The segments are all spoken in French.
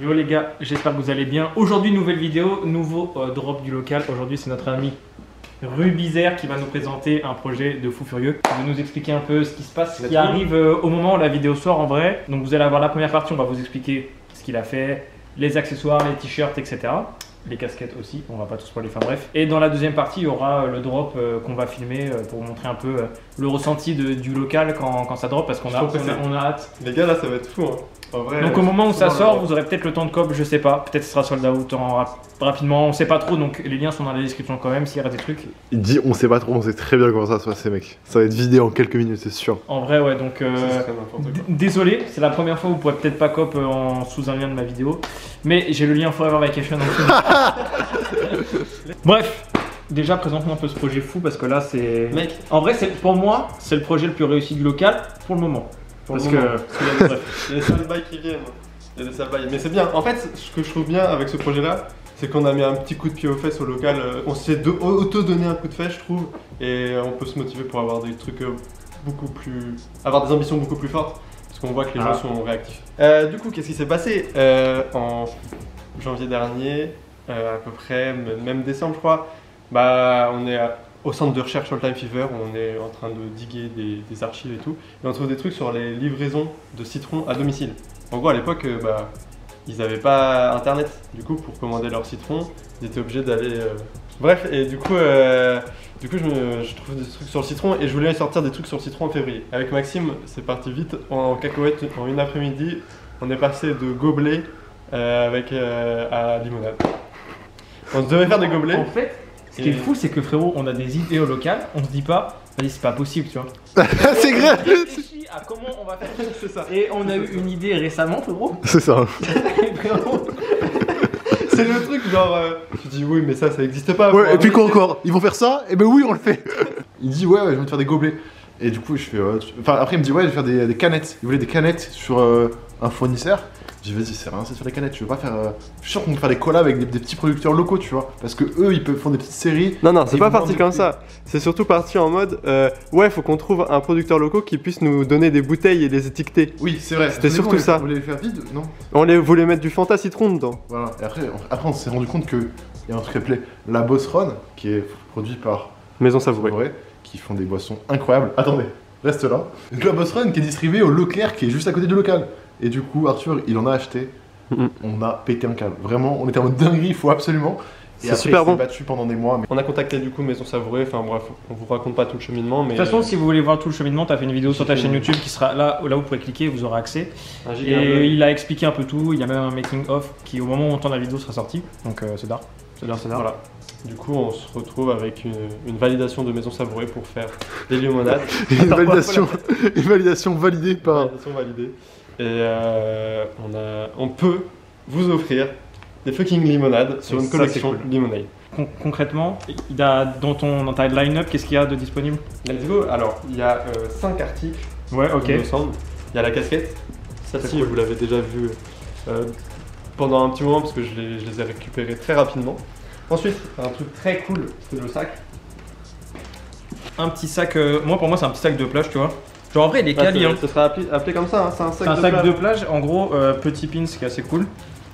Yo les gars, j'espère que vous allez bien. Aujourd'hui, nouvelle vidéo, nouveau drop du local. Aujourd'hui, c'est notre ami Rubizer qui va nous présenter un projet de fou furieux. Il va nous expliquer un peu ce qui se passe, ce qui arrive au moment où la vidéo sort en vrai. Donc vous allez avoir la première partie, on va vous expliquer ce qu'il a fait, les accessoires, les t-shirts, etc. Les casquettes aussi, on va pas tous spoiler, enfin bref. Et dans la deuxième partie, il y aura le drop qu'on va filmer pour vous montrer un peu le ressenti du local quand ça drop parce qu'on a hâte. Les gars là ça va être fou hein. En vrai, donc au moment où ça sort, vous aurez peut-être le temps de cop, je sais pas, peut-être ce sera sold out rapidement, on sait pas trop, donc les liens sont dans la description quand même s'il y aura des trucs. Il dit on sait pas trop, on sait très bien comment ça se passe ces mecs. Ça va être vidé en quelques minutes, c'est sûr. En vrai ouais, donc désolé, c'est la première fois où vous pourrez peut-être pas cop sous un lien de ma vidéo, mais j'ai le lien Forever Vacation en dessous. Bref, déjà présente-moi un peu ce projet fou parce que là c'est... Mec, en vrai pour moi, c'est le projet le plus réussi du local pour le moment. Parce que il y a des sales bails qui viennent. Il y a des sales bails. Mais c'est bien. En fait, ce que je trouve bien avec ce projet-là, c'est qu'on a mis un petit coup de pied aux fesses au local. On s'est auto-donné un coup de fesse, je trouve. Et on peut se motiver pour avoir des trucs beaucoup plus. Avoir des ambitions beaucoup plus fortes. Parce qu'on voit que les gens sont réactifs. Du coup, qu'est-ce qui s'est passé en janvier dernier, à peu près, même décembre, je crois. Bah, on est au centre de recherche All Time Fever, on est en train de diguer des archives et tout, et on trouve des trucs sur les livraisons de citron à domicile. En gros, à l'époque, ils n'avaient pas internet, du coup, pour commander leur citron, ils étaient obligés d'aller. Bref, et du coup, je trouve des trucs sur le citron, et je voulais sortir des trucs sur le citron en février. Avec Maxime, c'est parti vite, en cacahuète, en une après-midi, on est passé de gobelet à limonade. On devait faire des gobelets. En fait, ce qui est fou, c'est que frérot, on a des idées au local, on se dit pas, vas-y, c'est pas possible, tu vois. C'est grave. On réfléchit à comment on va faire c'est ça. Et on a eu une idée récemment, frérot. C'est ça. C'est le truc, genre, tu dis oui, mais ça existe pas. Ouais, et puis quoi encore? Ils vont faire ça? Et ben oui, on le fait. Il dit ouais, je vais te faire des gobelets. Et du coup, je fais. Enfin, après, il me dit ouais, je vais faire des canettes. Il voulait des canettes sur un fournisseur. J'ai dit vas-y, c'est rien, c'est sur les canettes, tu veux pas faire. Je suis sûr qu'on peut faire des collabs avec des petits producteurs locaux, tu vois. Parce que eux, ils peuvent faire des petites séries. Non, c'est pas parti comme ça. C'est surtout parti en mode ouais, faut qu'on trouve un producteur local qui puisse nous donner des bouteilles et les étiqueter. Oui, c'est vrai. C'était surtout ça. On voulait les faire vides, non? On voulait mettre du Fanta citron dedans. Voilà. Et après on s'est rendu compte qu'il y a un truc appelé la Boss Run, qui est produit par Maison Savourée, qui font des boissons incroyables. Attendez, reste là. Donc la Boss Run qui est distribuée au Leclerc, qui est juste à côté du local. Et du coup, Arthur, il en a acheté. On a pété un câble. Vraiment, on était en mode dinguerie, il faut absolument. Et c'est super bon. On s'est battu pendant des mois. Mais... On a contacté du coup Maison Savourée, enfin bref, on vous raconte pas tout le cheminement. Mais... De toute façon, si vous voulez voir tout le cheminement, tu as fait une vidéo sur ta chaîne YouTube qui sera là où vous pourrez cliquer, vous aurez accès. Et il a expliqué un peu tout, il y a même un making of qui, au moment où on entend la vidéo, sera sorti. Donc c'est d'art. Voilà. Du coup, on se retrouve avec une validation de Maison Savourée pour faire des limonades. une validation validée par. Validation validée. Et on peut vous offrir des fucking limonades sur une collection Limonade. Concrètement, dans ta line-up, qu'est-ce qu'il y a de disponible? Let's go. Alors, il y a 5 articles. Ouais, ok. Il me semble. Il y a la casquette. Celle-ci, cool. Vous l'avez déjà vue pendant un petit moment parce que je les ai récupérées très rapidement. Ensuite, un truc très cool, c'est le sac. Un petit sac, pour moi c'est un petit sac de plage, tu vois. Genre en vrai il est quali, hein. Ça sera appelé comme ça, hein. C'est un sac de plage, en gros, petit pin, ce qui est assez cool.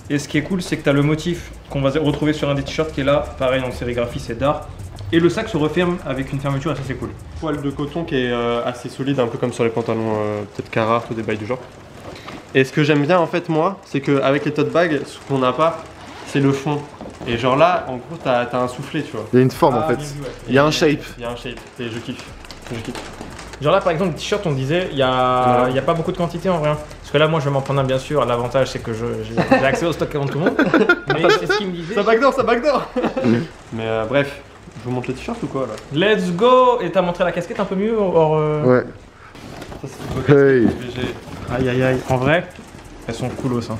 Et ce qui est cool, c'est que tu as le motif qu'on va retrouver sur un des t-shirts qui est là, pareil en sérigraphie, c'est d'art. Et le sac se referme avec une fermeture et ça c'est cool. Poil de coton qui est assez solide, un peu comme sur les pantalons peut-être Carhartt ou des bails du genre. Et ce que j'aime bien en fait moi, c'est qu'avec les tote bags, ce qu'on n'a pas, c'est le fond. Et genre là, en gros, t'as un soufflet, tu vois. Il y a une forme en fait. Il y a un shape. Il y a un shape. Et je kiffe. Genre là par exemple, le t-shirt, on disait, il y a pas beaucoup de quantité en vrai. Parce que là, moi je vais m'en prendre un bien sûr. L'avantage c'est que j'ai accès au stock avant tout le monde. Mais c'est ce qu'il me disait. Ça backdoor Mais bref, je vous montre les t-shirts ou quoi là? Let's go. Et t'as montré la casquette un peu mieux Ouais. Ça c'est une Aïe aïe aïe. En vrai, elles sont coolos hein.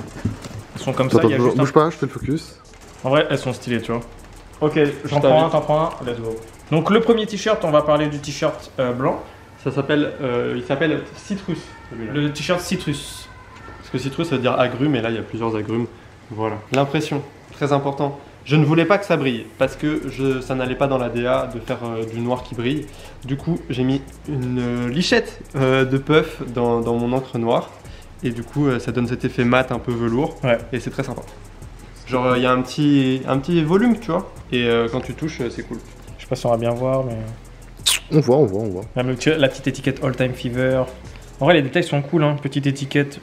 Elles sont comme ça, il y a juste bouge pas, je fais le focus. En vrai, elles sont stylées, tu vois. Ok, t'en prends un, let's go. Donc le premier t-shirt, on va parler du t-shirt blanc. Il s'appelle Citrus. Le t-shirt Citrus. Parce que citrus ça veut dire agrumes et là il y a plusieurs agrumes. Voilà. L'impression, très important. Je ne voulais pas que ça brille parce que ça n'allait pas dans la DA de faire du noir qui brille. Du coup, j'ai mis une lichette de puff dans mon encre noire. et du coup ça donne cet effet mat un peu velours. Ouais. Et c'est très sympa. Genre il y a un petit volume, tu vois, et quand tu touches c'est cool. Je sais pas si on va bien voir, mais. On voit. Même la petite étiquette All Time Fever. En vrai, les détails sont cool, hein. Petite étiquette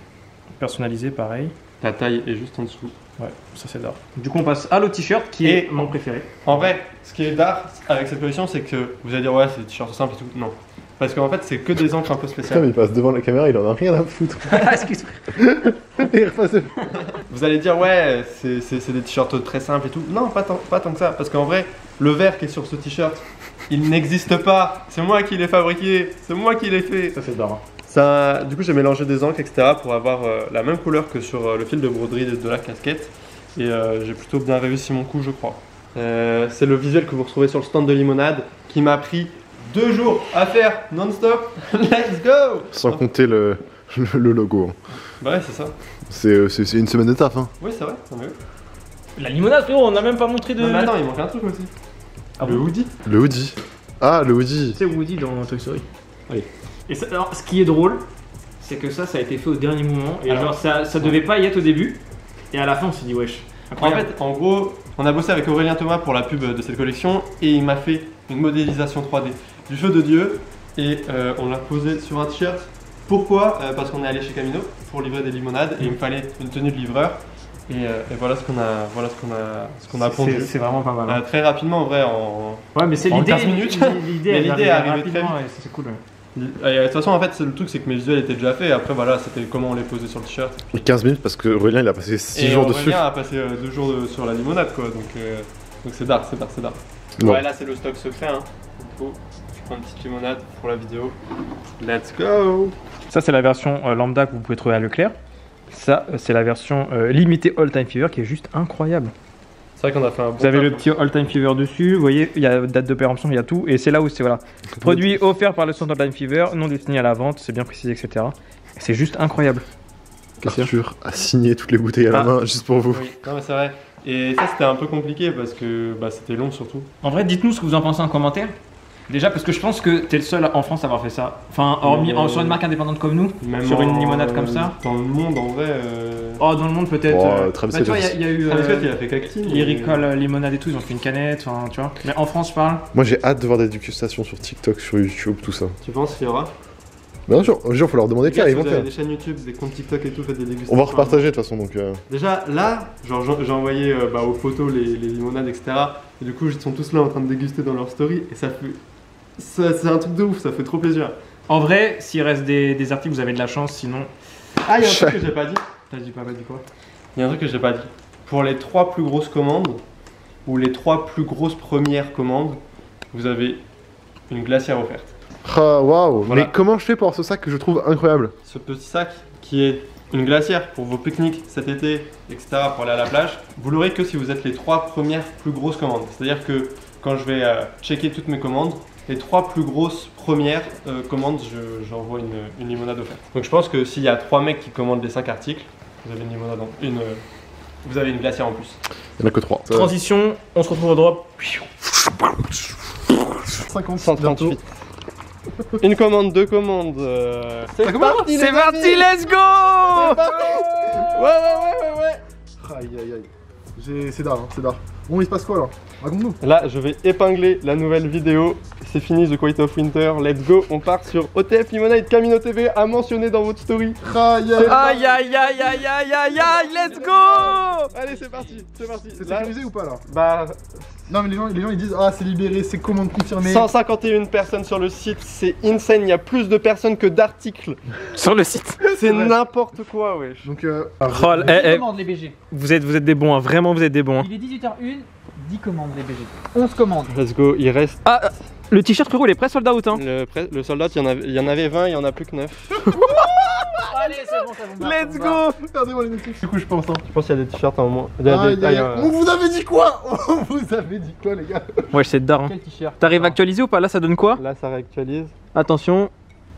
personnalisée, pareil. Ta taille est juste en dessous. Ouais, ça c'est d'art. Du coup, on passe à l'autre t-shirt qui est mon préféré. En vrai, ce qui est d'art avec cette collection, c'est que vous allez dire ouais, c'est des t-shirts simples et tout. Non. Parce qu'en fait, c'est que des encres un peu Putain, spéciales. mais il passe devant la caméra, il en a rien à foutre. Excuse-moi. Il repasse. Vous allez dire ouais, c'est des t-shirts très simples et tout. Non, pas tant que ça. Parce qu'en vrai, le vert qui est sur ce t-shirt, il n'existe pas. C'est moi qui l'ai fabriqué. C'est moi qui l'ai fait. Ça c'est d'art. Hein. Ça, du coup, j'ai mélangé des encres, etc. pour avoir la même couleur que sur le fil de broderie de la casquette. Et j'ai plutôt bien réussi mon coup, je crois. C'est le visuel que vous retrouvez sur le stand de Limonade qui m'a pris 2 jours à faire non-stop. Let's go! Sans compter le logo. Bah ouais, c'est ça. C'est une semaine de taf. Hein. Oui, c'est vrai. Non, mais oui. La limonade, frérot, on n'a même pas montré de. Non, mais attends, il manque un truc aussi. Ah le bon hoodie. Le hoodie. Ah, le hoodie. C'est Woody dans Toy Story. Allez. Et ça, alors, ce qui est drôle, c'est que ça a été fait au dernier moment. Et Alors, genre, ça devait pas y être au début. Et à la fin, on s'est dit, wesh. En Incroyable. fait, en gros, on a bossé avec Aurélien Thomas pour la pub de cette collection et il m'a fait une modélisation 3D du feu de Dieu et on l'a posé sur un t-shirt. Pourquoi Parce qu'on est allé chez Camino pour livrer des limonades et il me fallait une tenue de livreur. Et voilà ce qu'on a pondu. C'est vraiment pas mal. Hein. Très rapidement, en vrai, en. Ouais, mais c'est en l'idée. 15 minutes. L'idée, Mais elle l'idée est arrivée rapidement, très vite. et c'est cool. Ouais. Et, de toute façon, en fait, le truc, c'est que mes visuels étaient déjà faits. Après, voilà, c'était comment on les posait sur le t-shirt. Et 15 minutes parce que Aurélien il a passé 6 Et jours Aurélien dessus. a passé 2 jours sur la limonade, quoi. Donc c'est d'art, c'est d'art, c'est d'art. Bon. Ouais, là, c'est le stock secret. Hein. Du coup, je prends une petite limonade pour la vidéo. Let's go! Ça, c'est la version lambda que vous pouvez trouver à Leclerc. Ça, c'est la version limitée All Time Fever qui est juste incroyable. C'est vrai qu'on a fait un bon. Vous avez taf, le petit All Time Fever dessus, vous voyez, il y a date de péremption, il y a tout. Et c'est là où c'est voilà. Produit offert par le centre All Time Fever, non destiné à la vente, c'est bien précisé, etc. C'est juste incroyable. Arthur a signé toutes les bouteilles à la Ah. main juste pour vous. Oui, non, mais c'est vrai. Et ça, c'était un peu compliqué parce que c'était long surtout. En vrai, dites-nous ce que vous en pensez en commentaire. Déjà, parce que je pense que t'es le seul en France à avoir fait ça. Enfin, hormis sur une marque indépendante comme nous, Même sur une limonade comme ça. Dans le monde, en vrai. Oh, dans le monde peut-être. Oh, Travis bah, tu vois, Scott il y a eu Travis Scott, il a fait Cactine. Lyrical Limonade et tout, ils ont fait une canette, enfin, tu vois. Mais en France, je parle. Moi j'ai hâte de voir des dégustations sur TikTok, sur YouTube, tout ça. Tu penses qu'il y aura? Bien sûr, un jour faut leur demander de faire, Si ils vont vous avez faire. des chaînes YouTube, des comptes TikTok et tout, faites des dégustations. On va repartager de toute façon donc. Déjà là, genre j'ai envoyé aux photos les limonades, etc. Et du coup, ils sont tous là en train de déguster dans leur story et ça fait. C'est un truc de ouf, ça fait trop plaisir. En vrai, s'il reste des articles, vous avez de la chance, sinon. Ah, il y a un truc que j'ai pas dit. T'as dit quoi? Il y a un truc que j'ai pas dit. Pour les 3 plus grosses commandes, ou les 3 plus grosses premières commandes, vous avez une glacière offerte. Ah waouh. Voilà. Mais comment je fais pour avoir ce sac que je trouve incroyable? Ce petit sac qui est une glacière pour vos pique-niques cet été, etc. pour aller à la plage, vous l'aurez que si vous êtes les 3 premières plus grosses commandes. C'est-à-dire que quand je vais checker toutes mes commandes, les 3 plus grosses premières commandes, j'envoie une limonade offerte. Donc je pense que s'il y a 3 mecs qui commandent les 5 articles, vous avez une limonade vous avez une glacière en plus. Il n'y en a que 3. Transition, on se retrouve au drop. 138. Une commande, 2 commandes. C'est parti, C'est parti, let's go! Ouais. Aïe aïe aïe. C'est d'art, c'est d'art. Bon, il se passe quoi là? Raconte-nous. Là, je vais épingler la nouvelle vidéo. C'est fini, The Quiet of Winter. Let's go. On part sur OTF Limonade Camino TV à mentionner dans votre story. Aïe Aïe aïe aïe aïe aïe aïe aïe, let's go! Allez, c'est parti, c'est parti. C'est Là, sécurisé ou pas là? bah, Non mais les gens ils disent ah c'est libéré, c'est commande confirmée. 151 personnes sur le site, c'est insane. Il y a plus de personnes que d'articles. Sur le site. C'est n'importe quoi, wesh. Donc Oh, Commandes les BG. vous êtes des bons, hein. Vraiment vous êtes des bons. Hein. Il est 18h01, 10 commandes les BG. 11 commandes. Let's go. Il reste Ah, le t-shirt frérot, il est prêt sold out. Hein. le soldat. Il y en avait 20, il y en a plus que 9. Allez, c'est bon, ça va. Let's go! regardez-moi les notifs du coup je pense. Je pense qu'il y a des t-shirts en moins. On vous avait dit quoi? On vous avait dit quoi les gars? Ouais, c'est d'art. Hein. Quel t-shirt? T'arrives à actualiser ou pas? Là, ça donne quoi? Là, ça réactualise. Attention.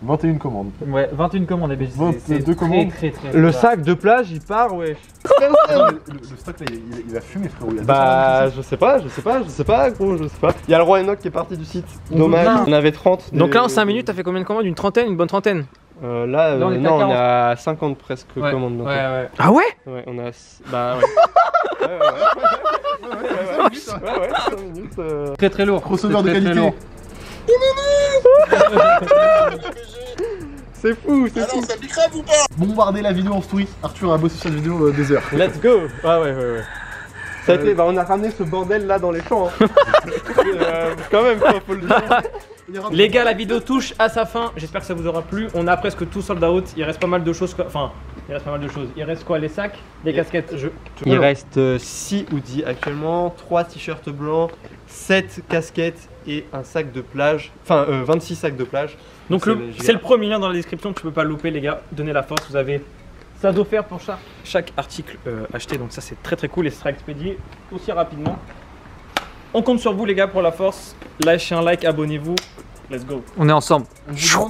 21 commandes. Ouais, 21 commandes les BG. 22 commandes. Très. Le sac de plage, il part, wesh. Le stock là il va fumer frérot. Il y a Bah, je sais pas, gros, je sais pas. Il y a le roi Enoch qui est parti du site. Dommage, Non. on avait 30. Donc là, en 5 minutes, t'as fait combien de commandes? Une trentaine? Une bonne trentaine? Là, Là, on est à non, on 40. est à 50 presque Ouais. commandes. Donc, Ouais. Ah ouais? ouais, on a. Bah ouais. Ouais, 5 minutes. Très lourd. Crossover de C'est très, très qualité. lourd. C'est fou, c'est fou. Bombarder la vidéo en story. Arthur a bossé sur cette vidéo des heures. Let's go. Ouais. Ça a été, bah on a ramené ce bordel là dans les champs. Hein. Quand même, quoi, faut le dire. Les gars, la vidéo touche à sa fin. J'espère que ça vous aura plu. On a presque tout sold out. Il reste pas mal de choses. Enfin, il reste pas mal de choses. Il reste quoi? Les sacs, les casquettes. Il reste 6 hoodies actuellement, 3 t-shirts blancs, 7 casquettes et un sac de plage. Enfin, 26 sacs de plage. Donc c'est le premier lien dans la description. Tu peux pas louper, les gars. Donnez la force. Vous avez ça d'offert pour chaque article acheté. Donc ça, c'est très cool et ce sera expédié aussi rapidement. On compte sur vous, les gars, pour la force. Lâchez un like, abonnez-vous. Let's go. On est ensemble.